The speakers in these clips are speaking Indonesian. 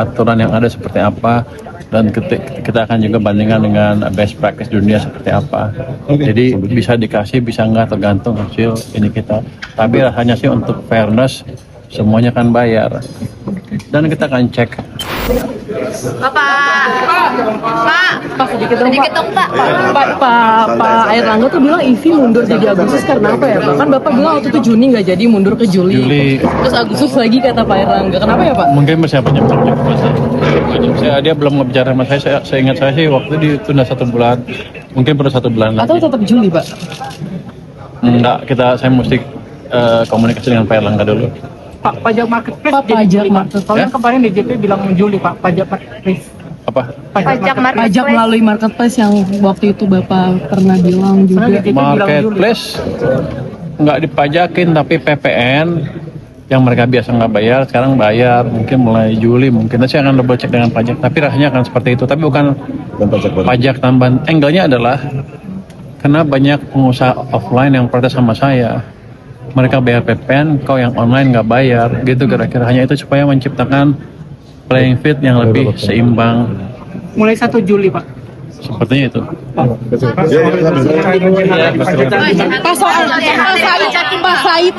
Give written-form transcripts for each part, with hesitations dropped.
aturan yang ada seperti apa, dan kita akan juga bandingkan dengan best practice dunia seperti apa. Jadi bisa dikasih, bisa enggak, tergantung hasil ini kita. Tapi rasanya sih untuk fairness semuanya kan bayar, dan kita akan cek. Pak, sedikit dong Pak. Pak Airlangga tuh bilang Ivi mundur jadi Agustus karena apa ya Pak? Kan Bapak bilang waktu itu Juni nggak jadi, mundur ke Juli. Terus Agustus lagi kata Pak Airlangga. Kenapa ya Pak? Mungkin masih dia belum ngebicara sama saya ingat saya sih waktu itu ditunda 1 bulan, mungkin perlu 1 bulan lagi. Atau tetap Juli Pak? Enggak, saya mesti komunikasi dengan Pak Erlangga dulu. Pak, pajak marketplace Pak, jadi pajak Juli, Pak. marketplace. Soalnya kemarin DJP bilang Juli Pak, pajak marketplace. Apa? Pajak melalui marketplace yang waktu itu Bapak pernah bilang juga. Marketplace nggak dipajakin, tapi PPN yang mereka biasa nggak bayar sekarang bayar, mungkin mulai Juli. Mungkin saya akan double check dengan pajak, tapi rasanya akan seperti itu, tapi bukan pajak tambahan. Angle-nya adalah karena banyak pengusaha offline yang protes sama saya, mereka bayar PPN, kau yang online nggak bayar, gitu kira-kira. Hanya itu supaya menciptakan playing field yang lebih seimbang. Mulai 1 Juli Pak. Sepertinya itu. Pak Said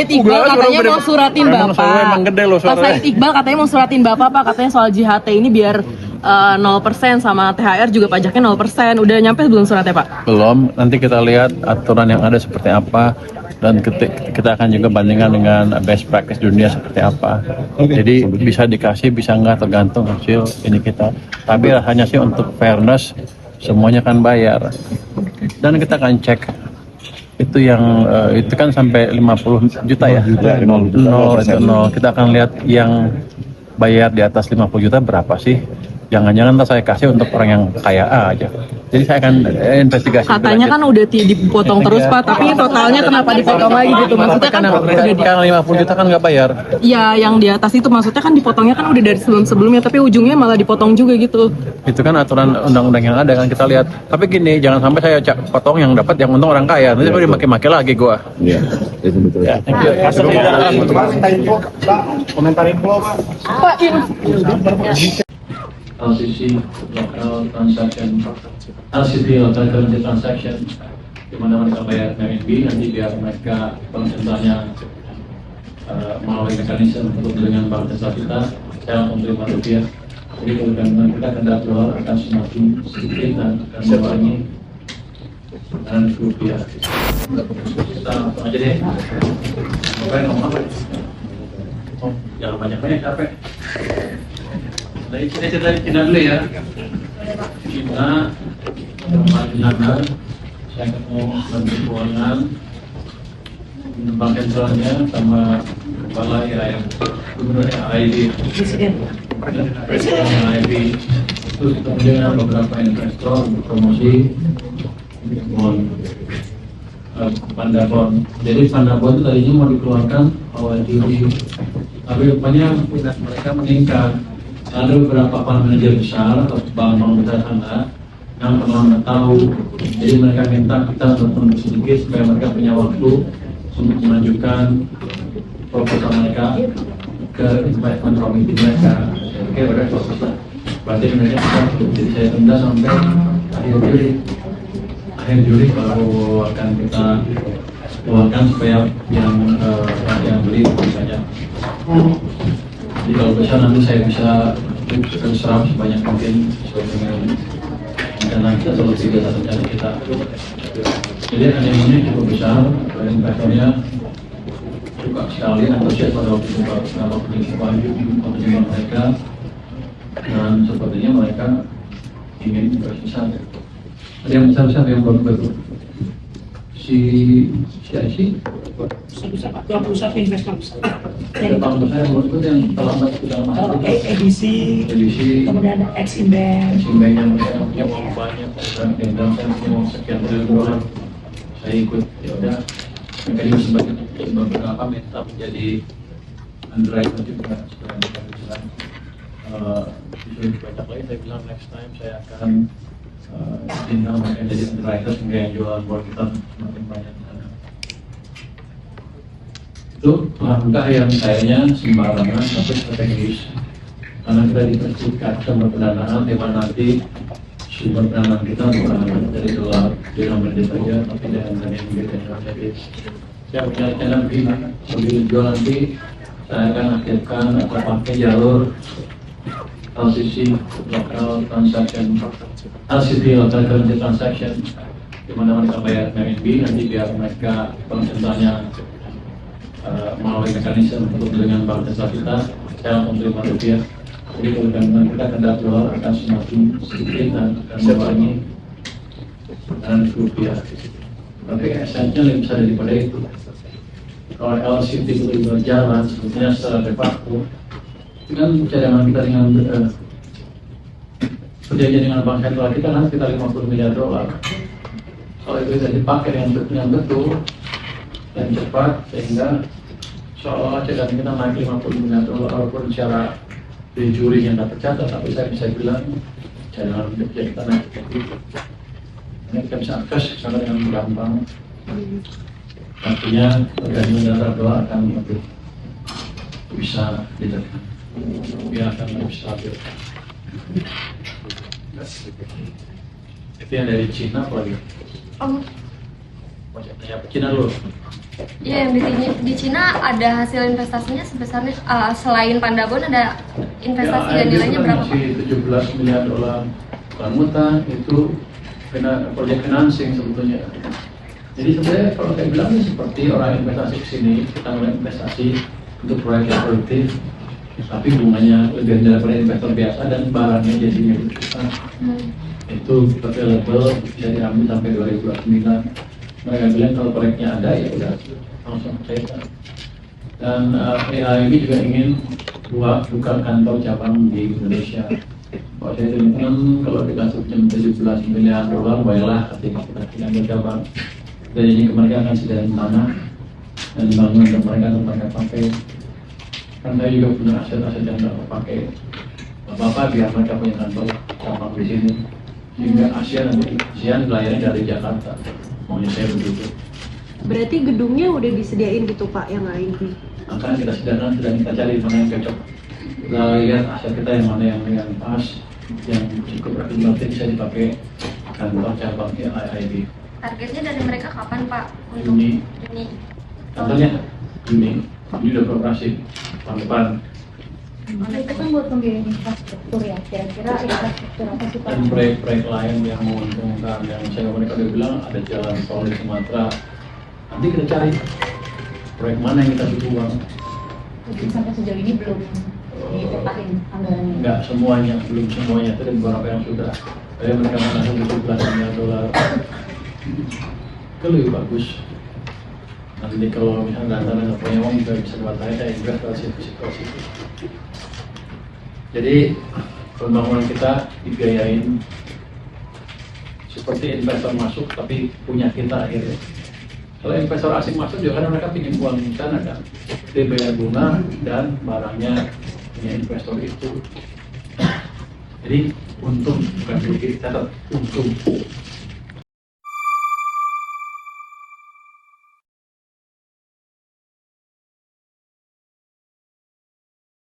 Iqbal katanya mau suratin Bapak. Pak Said Iqbal katanya mau suratin Bapak, Pak, katanya soal JHT ini biar 0% sama THR juga pajaknya 0%. Udah nyampe belum suratnya Pak? Belum, nanti kita lihat aturan yang ada seperti apa, dan kita akan juga bandingkan dengan best practice dunia seperti apa. Jadi bisa dikasih, bisa enggak, tergantung hasil ini kita. Tapi rasanya sih untuk fairness semuanya kan bayar, dan kita akan cek. Itu yang itu kan sampai 50 juta ya, nol. Kita akan lihat yang bayar di atas 50 juta berapa sih. Jangan-jangan saya kasih untuk orang yang kaya aja. Jadi saya akan investigasi. Katanya kan udah dipotong terus Pak, tapi totalnya kenapa dipotong lagi gitu? Maksudnya kan karena 50 juta kan nggak bayar. Iya, yang di atas itu maksudnya kan dipotongnya kan udah dari sebelum-sebelumnya, tapi ujungnya malah dipotong juga gitu. Itu kan aturan undang-undang yang ada kan, kita lihat. Tapi gini, jangan sampai saya potong yang dapat yang untung orang kaya. Nanti saya dimaki-maki lagi gua. Iya, itu betul. Ya, thank you. Komentarin Pak. Pak, LCC local transaction, LCT local currency transaction, di mana mereka bayar RMB, nanti biar mereka bank sentralnya melalui mekanisme untuk dengan bank sentral kita, saya langsung terima rupiah. Jadi kemudian kita akan dolar akan semakin sedikit dan akan mengurangi dan rupiah. Kita langsung aja deh. Ngomong apa? Oh, jangan banyak-banyak, capek. Dari Cina dulu ya. Cina, Madinah, saya ketemu Menteri Keuangan, bank sentralnya sama kepala IAIF, gubernur AIB, presiden AIB, terus kemudian beberapa investor promosi Pandabon. Jadi Pandabon itu tadinya mau dikeluarkan awal Juli, tapi rupanya minat mereka meningkat. Ada beberapa para manajer besar atau bank-bank besar sana yang pernah tahu, jadi mereka minta kita untuk menunggu sedikit supaya mereka punya waktu untuk mengajukan proposal mereka ke investment committee mereka. Oke, udah proses lah. Berarti mereka bisa, jadi saya tunda sampai akhir Juli baru akan kita keluarkan supaya yang beli misalnya. Jadi kalau besar nanti saya bisa serap sebanyak mungkin sesuai dengan rencana kita, solusi dasar rencana kita. Jadi animenya cukup besar, dan investornya suka sekali antusias pada waktu penyumbang mereka, dan sepertinya mereka ingin besar. Ada yang besar-besar yang baru-baru. Si IC Pelaku usaha investor. pelaku usaha yang baru yang terlambat sudah masuk. Edisi, kemudian ada Eximbank. Eximbank yang punya uang banyak, dan saya mau sekian triliun dolar. Saya ikut, ya udah. Mereka juga sebagai beberapa minta menjadi underwriter juga supaya mereka bisa disuruh banyak lagi. Saya bilang next time saya akan minta mereka jadi underwriter sehingga yang jualan bor kita semakin banyak. Itu langkah yang kayaknya sembarangan tapi strategis, karena kita dipercikat sama pendanaan di mana nanti sumber pendanaan kita bukan dari dolar denominator saja, tapi dari NBD. Jadi saya punya channel lebih jual nanti saya akan aktifkan atau pakai jalur LCC local transaction, LCT local currency transaction, di mana mereka bayar RMB nanti biar mereka konsentranya melalui mekanisme untuk dengan bank jasa kita, saya langsung terima rupiah. Jadi kemudian kita kendap dolar akan semakin sedikit dan mengurangi dan rupiah. Tapi esensinya lebih besar daripada itu. Kalau LCT itu berjalan, sebetulnya secara de facto, dengan cadangan kita dengan perjanjian dengan bank sentral kita kan sekitar 50 miliar dolar. Kalau itu bisa dipakai dengan betul dan cepat, sehingga seolah cadangan kita naik 50 miliar dolar walaupun secara di juri yang tidak tercatat, tapi saya bisa bilang cadangan kita naik seperti itu. Ini kita bisa akses ke sana dengan gampang. Artinya pergantian antara dolar akan lebih bisa ditekan. Dia akan lebih stabil. Itu yang dari Cina apa lagi? Cina dulu. Ya, yang di Cina ada hasil investasinya sebesarnya selain Pandabon ada investasi dan nilainya berapa? Masih 17 miliar dolar. Muta itu proyek financing sebetulnya. Jadi sebenarnya kalau saya bilang seperti orang investasi ke sini, kita mulai investasi untuk proyek yang produktif, tapi bunganya lebih rendah daripada investor biasa dan barangnya jadi milik kita. Itu available bisa diambil sampai 2029. Mereka bilang kalau proyeknya ada ya udah langsung cairkan. Dan AIB juga ingin buka kantor cabang di Indonesia. Kalau saya dengar kalau dikasih 17 miliar dolar, baiklah ketika kita tinggal cabang. Dan ini mereka akan sediakan tanah dan bangun untuk mereka pakai. Kan saya juga punya aset-aset yang tidak pakai. Bapak biar mereka punya kantor cabang di sini. Sehingga ASEAN melayani dari Jakarta. Maunya saya begitu. Berarti gedungnya udah disediain gitu Pak yang lain? Akan kita sediakan, sedang kita cari mana yang cocok. Kita lihat aset kita yang mana yang pas, yang cukup berarti bisa dipakai kantor cabang AIB. Targetnya dari mereka kapan Pak? Untuk Juni. Contohnya Juni udah beroperasi tahun depan. Itu kan buat pembiayaan infrastruktur ya, kira-kira infrastruktur apa sih Pak? Dan proyek-proyek lain yang menguntungkan, yang saya mereka udah bilang ada jalan tol di Sumatera. Nanti kita cari proyek mana yang kita butuh uang. Mungkin sampai sejauh ini belum dipetahin anggarannya. Enggak semuanya, belum semuanya. Itu ada beberapa yang sudah. Tapi mereka menang 17 miliar dolar. Itu lebih bagus. Nanti kalau misalnya nggak punya uang juga bisa buat saya invest ke situ. Jadi pembangunan kita dibiayain seperti investor masuk tapi punya kita akhirnya. Kalau investor asing masuk juga kan mereka pinjam uang di sana kan, dia bayar bunga dan barangnya punya investor itu. Jadi untung bukan rugi, catat untung.